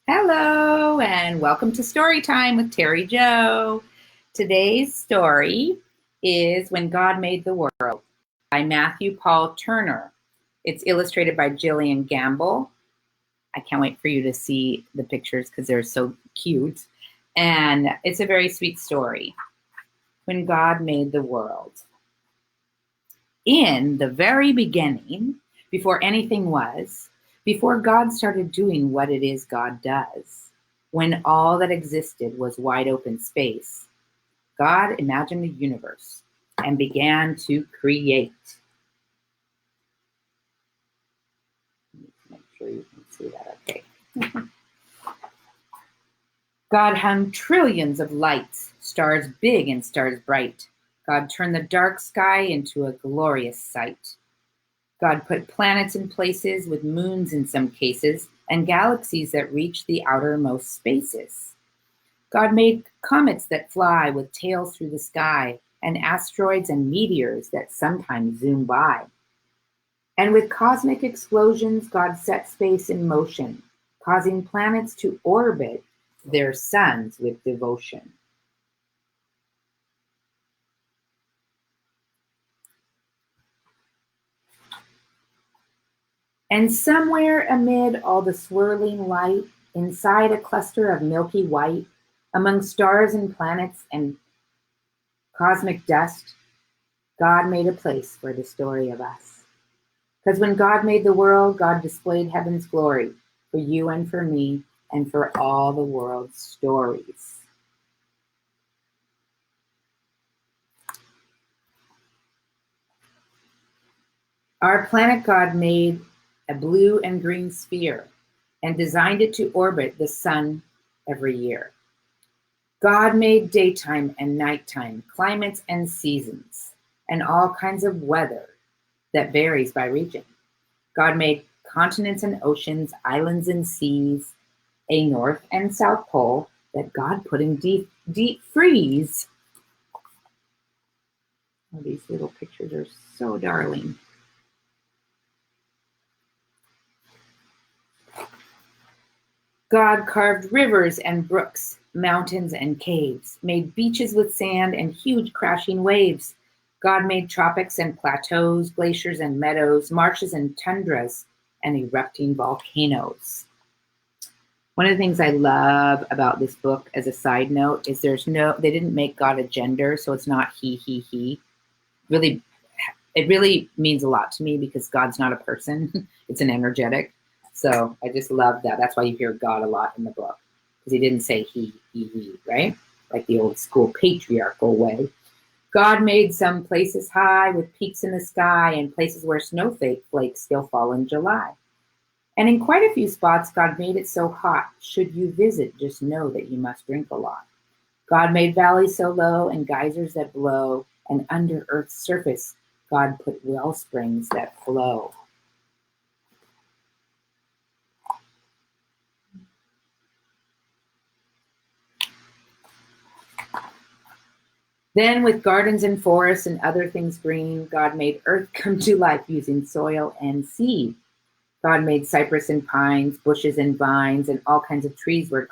Hello, and welcome to Storytime with Terry Joe. Today's story is When God Made the World by Matthew Paul Turner. It's illustrated by Gillian Gamble. I can't wait for you to see the pictures because they're so cute. And it's a very sweet story. When God Made the World. In the very beginning, before anything was, before God started doing what it is God does, when all that existed was wide open space, God imagined the universe and began to create. Make sure you can see that okay. God hung trillions of lights, stars big and stars bright. God turned the dark sky into a glorious sight. God put planets in places with moons in some cases and galaxies that reach the outermost spaces. God made comets that fly with tails through the sky and asteroids and meteors that sometimes zoom by. And with cosmic explosions, God set space in motion, causing planets to orbit their suns with devotion. And somewhere amid all the swirling light, inside a cluster of milky white, among stars and planets and cosmic dust, God made a place for the story of us. Because when God made the world, God displayed heaven's glory for you and for me and for all the world's stories. Our planet God made a blue and green sphere and designed it to orbit the sun every year. God made daytime and nighttime, climates and seasons, and all kinds of weather that varies by region. God made continents and oceans, islands and seas, a north and south pole that God put in deep freeze. Oh, these little pictures are so darling. God carved rivers and brooks, mountains and caves, made beaches with sand and huge crashing waves. God made tropics and plateaus, glaciers and meadows, marshes and tundras, and erupting volcanoes. One of the things I love about this book as a side note is they didn't make God a gender, so it's not he. Really, it really means a lot to me because God's not a person, it's an energetic. So I just love that. That's why you hear God a lot in the book, because he didn't say he, right? Like the old school patriarchal way. God made some places high with peaks in the sky and places where snowflakes still fall in July. And in quite a few spots, God made it so hot, should you visit, just know that you must drink a lot. God made valleys so low and geysers that blow, and under Earth's surface, God put well springs that flow. Then with gardens and forests and other things green, God made earth come to life using soil and seed. God made cypress and pines, bushes and vines, and all kinds of trees with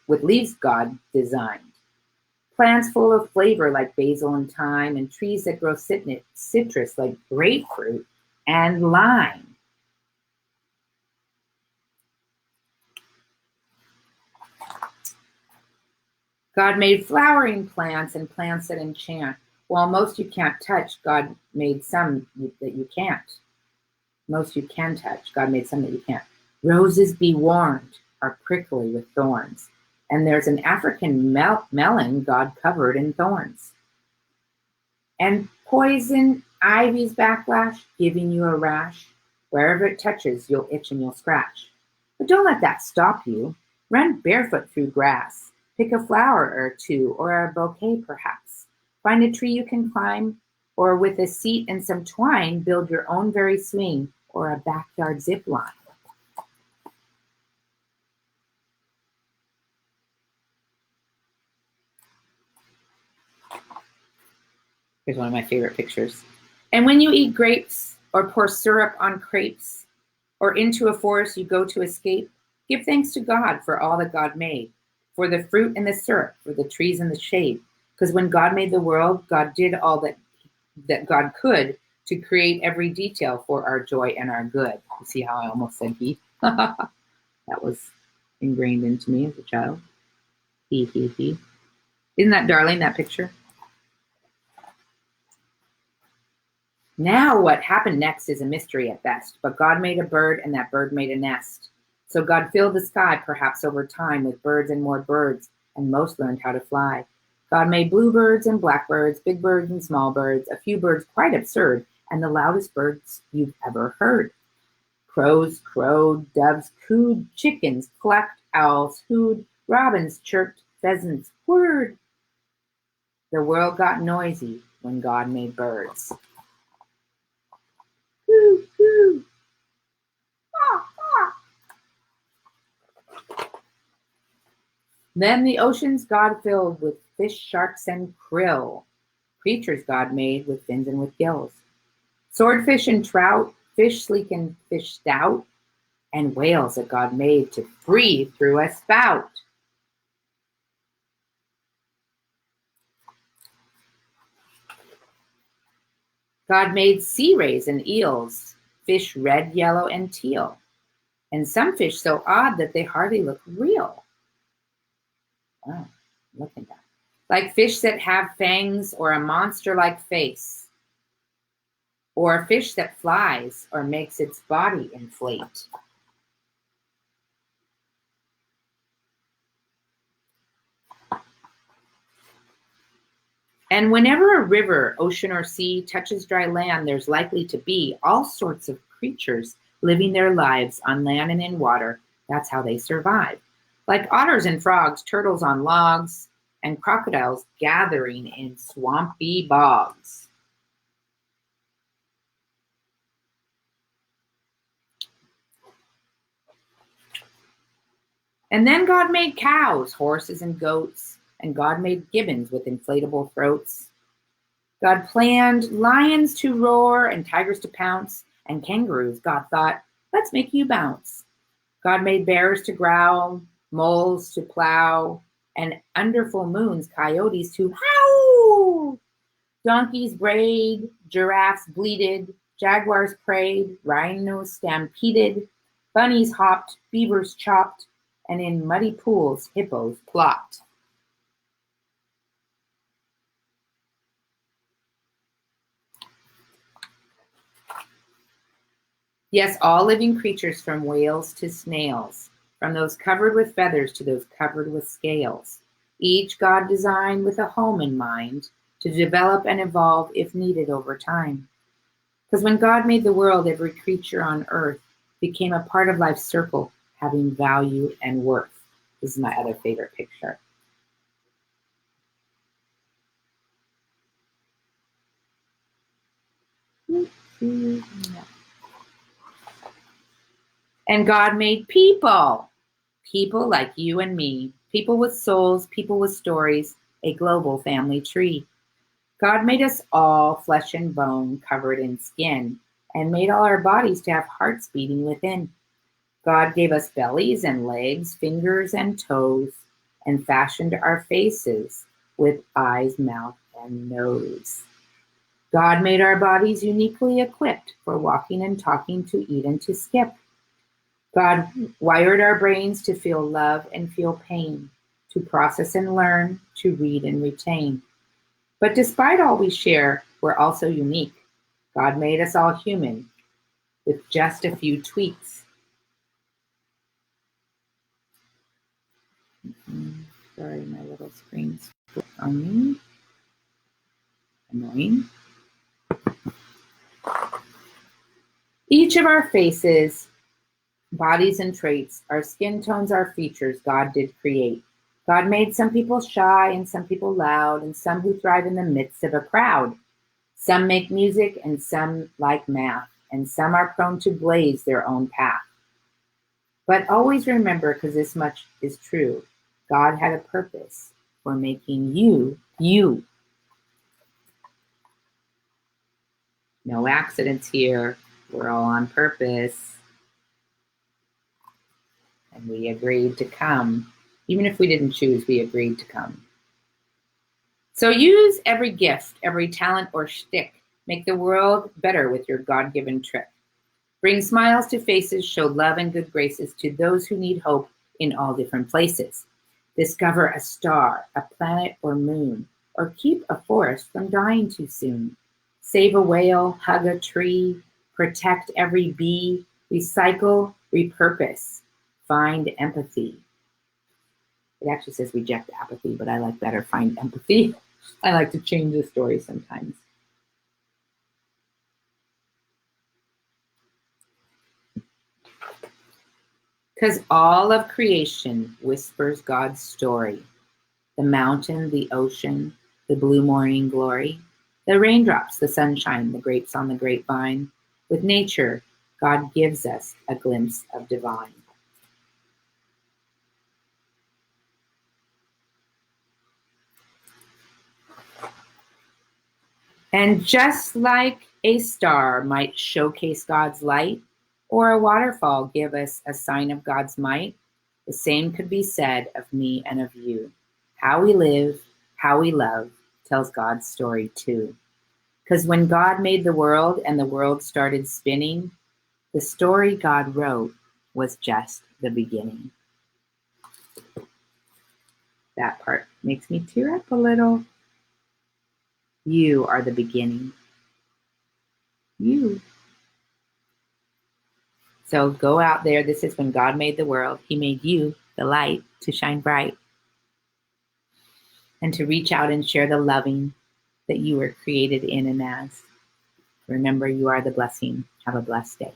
leaves God designed. Plants full of flavor like basil and thyme, and trees that grow citrus like grapefruit and lime. God made flowering plants and plants that enchant. While most you can't touch, God made some that you can't. Most you can touch, God made some that you can't. Roses, be warned, are prickly with thorns. And there's an African melon God covered in thorns. And poison ivy's backlash, giving you a rash. Wherever it touches, you'll itch and you'll scratch. But don't let that stop you. Run barefoot through grass. Pick a flower or two, or a bouquet perhaps. Find a tree you can climb, or with a seat and some twine, build your own very swing or a backyard zip line. Here's one of my favorite pictures. And when you eat grapes or pour syrup on crepes, or into a forest you go to escape, Give thanks to God for all that God made, for the fruit and the syrup, for the trees and the shade. Because when God made the world, God did all that God could to create every detail for our joy and our good. You see how I almost said he? That was ingrained into me as a child. He. Isn't that darling, that picture? Now, what happened next is a mystery at best, but God made a bird, and that bird made a nest. So God filled the sky, perhaps over time, with birds and more birds, and most learned how to fly. God made bluebirds and blackbirds, big birds and small birds, a few birds quite absurd, and the loudest birds you've ever heard. Crows crowed, doves cooed, chickens clucked, owls hooed, robins chirped, pheasants whirred. The world got noisy when God made birds. Coo, coo. Then the oceans God filled with fish, sharks, and krill, creatures God made with fins and with gills. Swordfish and trout, fish sleek and fish stout, and whales that God made to breathe through a spout. God made sea rays and eels, fish red, yellow, and teal, and some fish so odd that they hardly look real. Wow, look at that. Like fish that have fangs or a monster-like face, or a fish that flies or makes its body inflate. And whenever a river, ocean, or sea touches dry land, there's likely to be all sorts of creatures living their lives on land and in water. That's how they survive. Like otters and frogs, turtles on logs, and crocodiles gathering in swampy bogs. And then God made cows, horses, and goats, and God made gibbons with inflatable throats. God planned lions to roar and tigers to pounce, and kangaroos, God thought, let's make you bounce. God made bears to growl, moles to plow, and under full moons, coyotes to howl. Donkeys brayed, giraffes bleated, jaguars prayed, rhinos stampeded, bunnies hopped, beavers chopped, and in muddy pools, hippos plopped. Yes, all living creatures from whales to snails, from those covered with feathers to those covered with scales. Each God designed with a home in mind to develop and evolve if needed over time. Because when God made the world, every creature on earth became a part of life's circle, having value and worth. This is my other favorite picture. And God made people, people like you and me, people with souls, people with stories, a global family tree. God made us all flesh and bone covered in skin and made all our bodies to have hearts beating within. God gave us bellies and legs, fingers and toes, and fashioned our faces with eyes, mouth, and nose. God made our bodies uniquely equipped for walking and talking, to eat and to skip. God wired our brains to feel love and feel pain, to process and learn, to read and retain. But despite all we share, we're also unique. God made us all human with just a few tweaks. Sorry, my little screen's on me. Annoying. Each of our faces, bodies, and traits, our skin tones, our features, God did create. God made some people shy and some people loud, and some who thrive in the midst of a crowd. Some make music and some like math, and some are prone to blaze their own path. But always remember, because this much is true, God had a purpose for making you, you. No accidents here. We're all on purpose. and we agreed to come. Even if we didn't choose, we agreed to come. So use every gift, every talent or shtick. Make the world better with your God-given trick. Bring smiles to faces, show love and good graces to those who need hope in all different places. Discover a star, a planet or moon, or keep a forest from dying too soon. Save a whale, hug a tree, protect every bee, recycle, repurpose, find empathy. It actually says reject apathy, but I like better find empathy. I like to change the story sometimes. Because all of creation whispers God's story. The mountain, the ocean, the blue morning glory, the raindrops, the sunshine, the grapes on the grapevine. With nature, God gives us a glimpse of divine. And just like a star might showcase God's light, or a waterfall give us a sign of God's might, the same could be said of me and of you. How we live, how we love, tells God's story too. Because when God made the world and the world started spinning, the story God wrote was just the beginning. That part makes me tear up a little. You are the beginning. You. So go out there. This is when God made the world. He made you the light to shine bright and to reach out and share the loving that you were created in and as. Remember, you are the blessing. Have a blessed day.